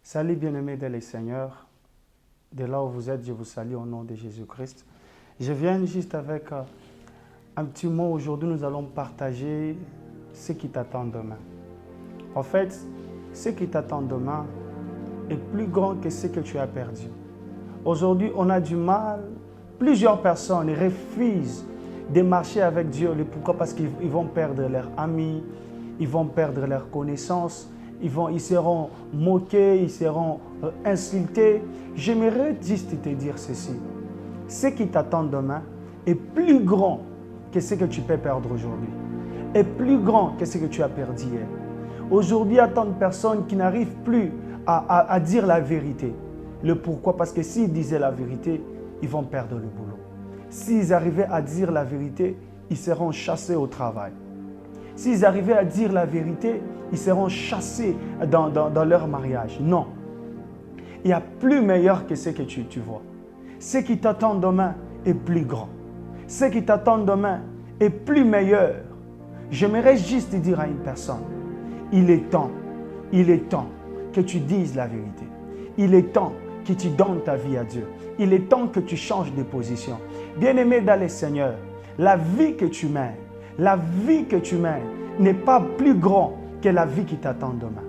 Salut bien-aimés dans les Seigneurs. De là où vous êtes, je vous salue au nom de Jésus-Christ. Je viens juste avec un petit mot. Aujourd'hui, nous allons partager ce qui t'attend demain. En fait, ce qui t'attend demain est plus grand que ce que tu as perdu. Aujourd'hui, on a du mal. Plusieurs personnes refusent de marcher avec Dieu. Pourquoi? Parce qu'ils vont perdre leurs amis, ils vont perdre leurs connaissances, ils seront moqués, ils seront insultés. J'aimerais juste te dire ceci. Ce qui t'attend demain est plus grand que ce que tu peux perdre aujourd'hui. Est plus grand que ce que tu as perdu hier. Aujourd'hui, il y a tant de personnes qui n'arrivent plus à dire la vérité. Le pourquoi? Parce que s'ils disaient la vérité, ils vont perdre le boulot. S'ils arrivaient à dire la vérité, ils seront chassés au travail. S'ils arrivaient à dire la vérité, ils seront chassés dans leur mariage. Non. Il y a plus meilleur que ce que tu vois. Ce qui t'attend demain est plus grand. Ce qui t'attend demain est plus meilleur. J'aimerais juste dire à une personne, il est temps que tu dises la vérité. Il est temps que tu donnes ta vie à Dieu. Il est temps que tu changes de position. Bien-aimé dans le Seigneur, la vie que tu mènes, n'est pas plus grand que la vie qui t'attend demain.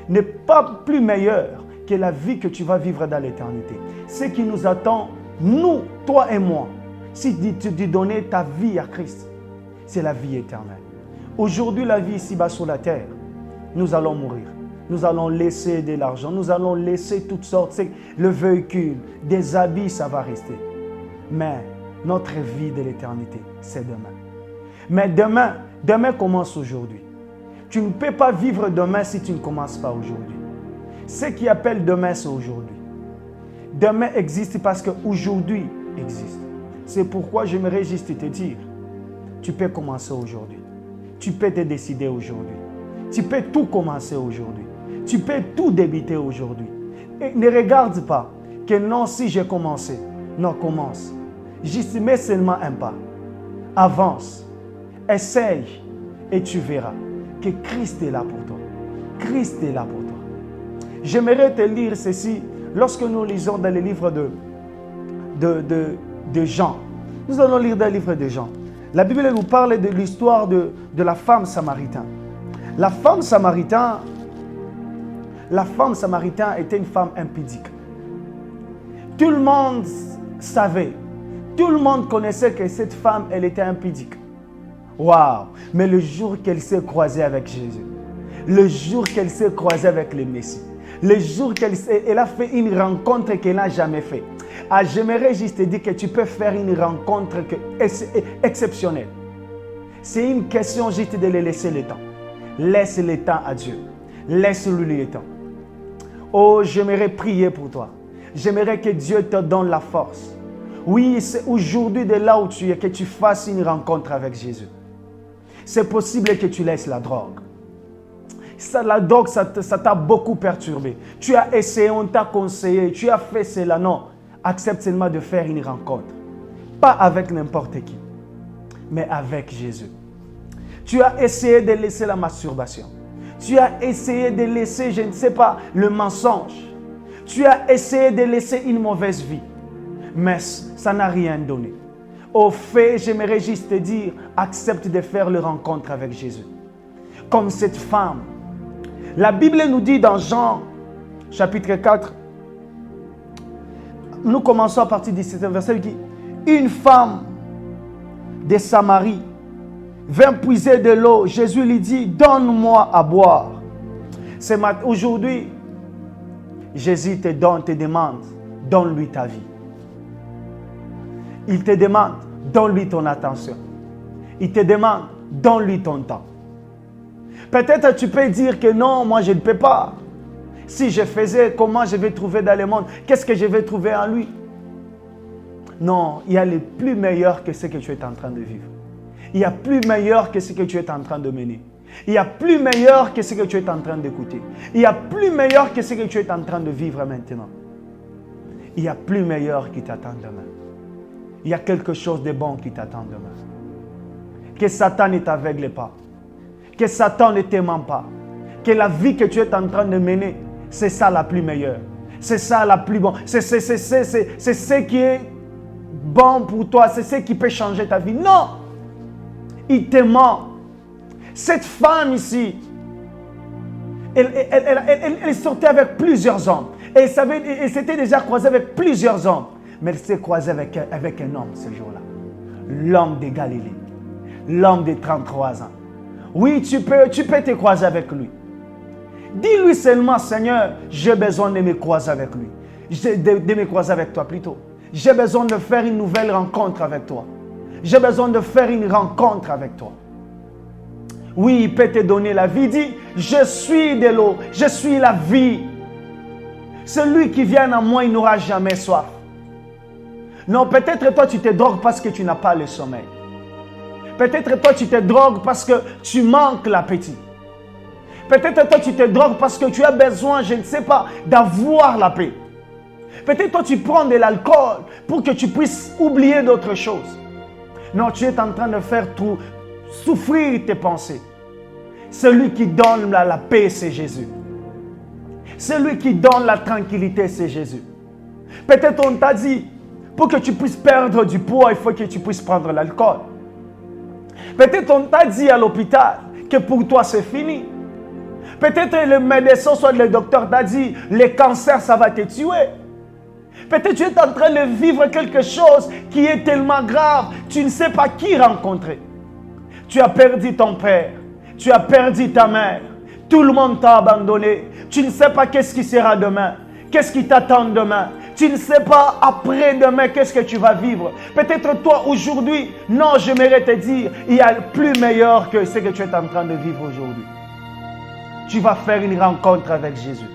N'est pas plus meilleure que la vie que tu vas vivre dans l'éternité. Ce qui nous attend, nous, toi et moi, si tu donnais ta vie à Christ, c'est la vie éternelle. Aujourd'hui, la vie ici-bas sur la terre, nous allons mourir. Nous allons laisser de l'argent, nous allons laisser toutes sortes, le véhicule, des habits, ça va rester. Mais notre vie de l'éternité, c'est demain. Mais demain commence aujourd'hui. Tu ne peux pas vivre demain si tu ne commences pas aujourd'hui. Ce qui appelle demain, c'est aujourd'hui. Demain existe parce qu'aujourd'hui existe. C'est pourquoi j'aimerais juste te dire, tu peux commencer aujourd'hui. Tu peux te décider aujourd'hui. Tu peux tout commencer aujourd'hui. Tu peux tout débuter aujourd'hui. Et ne regarde pas que non, si j'ai commencé. Non, commence. Juste mets seulement un pas. Avance. Essaye. Et tu verras que Christ est là pour toi. Christ est là pour toi. J'aimerais te lire ceci lorsque nous lisons dans les livres de Jean. Nous allons lire dans le livre de Jean. La Bible nous parle de l'histoire de la femme samaritaine. La femme samaritaine était une femme impudique. Tout le monde savait, tout le monde connaissait que cette femme, elle était impudique. Waouh! Mais le jour qu'elle s'est croisée avec Jésus, le jour qu'elle s'est croisée avec le Messie, le jour qu'elle a fait une rencontre qu'elle n'a jamais faite. Ah, j'aimerais juste te dire que tu peux faire une rencontre exceptionnelle. C'est une question juste de laisser le temps. Laisse le temps à Dieu. Laisse-lui le temps. Oh, j'aimerais prier pour toi. J'aimerais que Dieu te donne la force. Oui, c'est aujourd'hui de là où tu es que tu fasses une rencontre avec Jésus. C'est possible que tu laisses la drogue. La drogue, ça t'a beaucoup perturbé. Tu as essayé, on t'a conseillé, tu as fait cela. Non, accepte seulement de faire une rencontre. Pas avec n'importe qui, mais avec Jésus. Tu as essayé de laisser la masturbation. Tu as essayé de laisser, je ne sais pas, le mensonge. Tu as essayé de laisser une mauvaise vie. Mais ça n'a rien donné. Au fait, j'aimerais juste te dire, accepte de faire la rencontre avec Jésus. Comme cette femme. La Bible nous dit dans Jean, chapitre 4, nous commençons à partir du 17e verset, il dit, une femme de Samarie vint puiser de l'eau. Jésus lui dit, donne-moi à boire. Aujourd'hui, Jésus te demande, donne-lui ta vie. Il te demande, donne-lui ton attention. Il te demande, donne-lui ton temps. Peut-être tu peux dire que non, moi je ne peux pas. Si je faisais, comment je vais trouver dans le monde? Qu'est-ce que je vais trouver en lui? Non, il y a le plus meilleur que ce que tu es en train de vivre. Il y a plus meilleur que ce que tu es en train de mener. Il y a plus meilleur que ce que tu es en train d'écouter. Il y a plus meilleur que ce que tu es en train de vivre maintenant. Il y a plus meilleur qui t'attend demain. Il y a quelque chose de bon qui t'attend demain. Que Satan ne t'aveugle pas. Que Satan ne t'aimant pas. Que la vie que tu es en train de mener, C'est ça la plus meilleure. C'est ça la plus bonne. C'est ce qui est bon pour toi. C'est ce qui peut changer ta vie. Non. Il te ment. Cette femme ici, elle sortait avec plusieurs hommes. Et elle s'était déjà croisée avec plusieurs hommes. Mais elle s'est croisée avec un homme ce jour-là. L'homme de Galilée. L'homme de 33 ans. Oui, tu peux te croiser avec lui. Dis-lui seulement, Seigneur, j'ai besoin de me croiser avec lui. De me croiser avec toi plutôt. J'ai besoin de faire une nouvelle rencontre avec toi. J'ai besoin de faire une rencontre avec toi. Oui, il peut te donner la vie. Dis, je suis de l'eau, je suis la vie. Celui qui vient à moi, il n'aura jamais soif. Non, peut-être toi, tu te drogues parce que tu n'as pas le sommeil. Peut-être toi, tu te drogues parce que tu manques l'appétit. Peut-être toi, tu te drogues parce que tu as besoin, je ne sais pas, d'avoir la paix. Peut-être toi, tu prends de l'alcool pour que tu puisses oublier d'autres choses. Non, tu es en train de faire tout souffrir tes pensées. Celui qui donne la paix, c'est Jésus. Celui qui donne la tranquillité, c'est Jésus. Peut-être on t'a dit, pour que tu puisses perdre du poids, il faut que tu puisses prendre l'alcool. Peut-être on t'a dit à l'hôpital que pour toi c'est fini. Peut-être le médecin, soit le docteur t'a dit, le cancer, ça va te tuer. Peut-être tu es en train de vivre quelque chose qui est tellement grave, tu ne sais pas qui rencontrer. Tu as perdu ton père, tu as perdu ta mère, tout le monde t'a abandonné. Tu ne sais pas qu'est-ce qui sera demain, qu'est-ce qui t'attend demain. Tu ne sais pas après-demain qu'est-ce que tu vas vivre. Peut-être toi aujourd'hui, non, j'aimerais te dire, il y a plus meilleur que ce que tu es en train de vivre aujourd'hui. Tu vas faire une rencontre avec Jésus.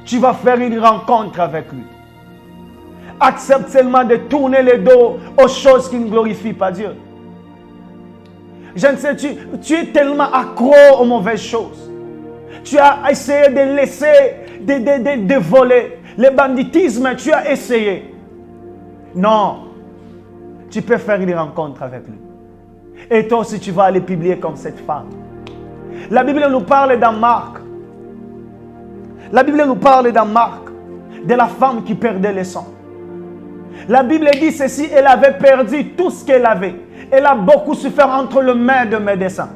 Tu vas faire une rencontre avec lui. Accepte seulement de tourner le dos aux choses qui ne glorifient pas Dieu. Je ne sais, tu es tellement accro aux mauvaises choses. Tu as essayé de laisser, de voler. Le banditisme, tu as essayé. Non. Tu peux faire une rencontre avec lui. Et toi aussi, tu vas aller publier comme cette femme. La Bible nous parle dans Marc. La Bible nous parle dans Marc de la femme qui perdait le sang. La Bible dit ceci, elle avait perdu tout ce qu'elle avait. Elle a beaucoup souffert entre les mains de médecins.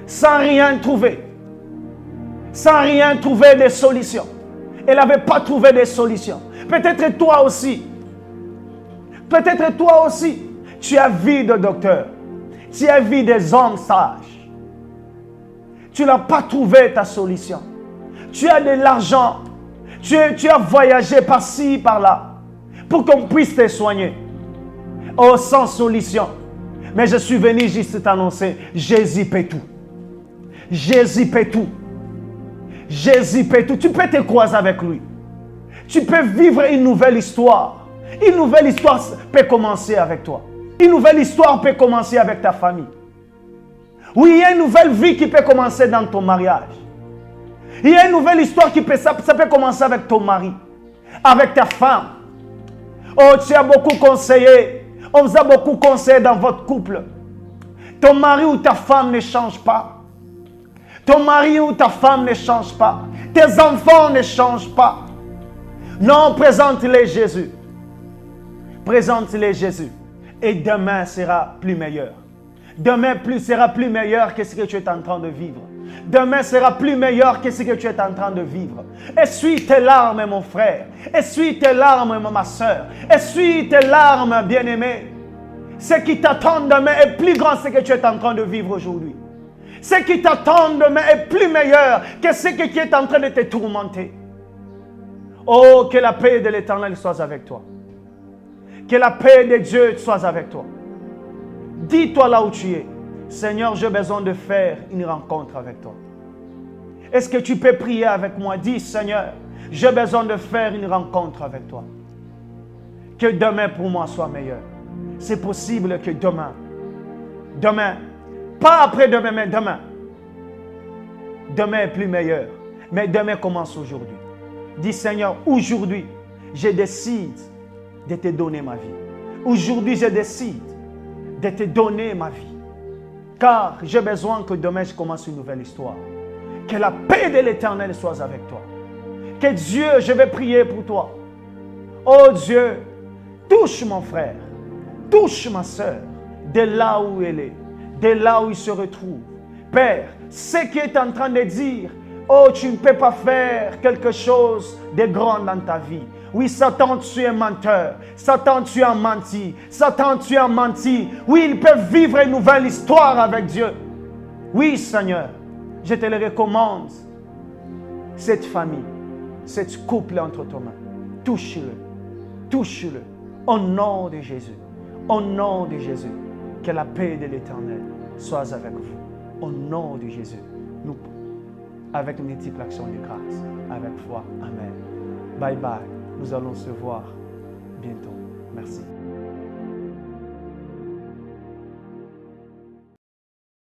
Sans rien trouver. Sans rien trouver de solution. Elle n'avait pas trouvé de solution. Peut-être toi aussi. Peut-être toi aussi. Tu as vu de docteurs. Tu as vu des hommes sages. Tu n'as pas trouvé ta solution. Tu as de l'argent. Tu as voyagé par-ci, par-là. Pour qu'on puisse te soigner. Oh, sans solution. Mais je suis venu juste t'annoncer, Jésus peut tout. Jésus peut tout. Jésus peut tout. Tu peux te croiser avec lui. Tu peux vivre une nouvelle histoire. Une nouvelle histoire peut commencer avec toi. Une nouvelle histoire peut commencer avec ta famille. Oui, il y a une nouvelle vie qui peut commencer dans ton mariage. Il y a une nouvelle histoire qui peut, ça peut commencer avec ton mari, avec ta femme. Oh, tu as beaucoup conseillé. On vous a beaucoup conseillé dans votre couple. Ton mari ou ta femme ne change pas. Ton mari ou ta femme ne change pas. Tes enfants ne changent pas. Non, présente-les Jésus. Présente-les Jésus. Et demain sera plus meilleur. Demain sera plus meilleur que ce que tu es en train de vivre. Demain sera plus meilleur que ce que tu es en train de vivre. Essuie tes larmes, mon frère. Essuie tes larmes, ma soeur. Essuie tes larmes, bien-aimé. Ce qui t'attend demain est plus grand que ce que tu es en train de vivre aujourd'hui. Ce qui t'attend demain est plus meilleur que ce qui est en train de te tourmenter. Oh, que la paix de l'Éternel soit avec toi. Que la paix de Dieu soit avec toi. Dis-toi là où tu es. Seigneur, j'ai besoin de faire une rencontre avec toi. Est-ce que tu peux prier avec moi? Dis, Seigneur, j'ai besoin de faire une rencontre avec toi. Que demain pour moi soit meilleur. C'est possible que demain, pas après-demain, mais demain. Demain est plus meilleur. Mais demain commence aujourd'hui. Dis, Seigneur, aujourd'hui, je décide de te donner ma vie. Aujourd'hui, je décide de te donner ma vie. Car j'ai besoin que demain, je commence une nouvelle histoire. Que la paix de l'Éternel soit avec toi. que Dieu, je vais prier pour toi. Oh Dieu, touche mon frère, touche ma soeur, de là où elle est, de là où il se retrouve. Père, ce qui est en train de dire, oh, tu ne peux pas faire quelque chose de grand dans ta vie. Oui, Satan, tu es menteur. Satan, tu as menti. Satan, tu as menti. Oui, ils peuvent vivre une nouvelle histoire avec Dieu. Oui, Seigneur, je te le recommande. Cette famille, cette couple entre tes mains. Touche-le. Touche-le. Au nom de Jésus. Au nom de Jésus. Que la paix de l'Éternel soit avec vous. Au nom de Jésus. Nous, avec une multiple action de grâce. Avec foi. Amen. Bye bye. Nous allons se voir bientôt. Merci.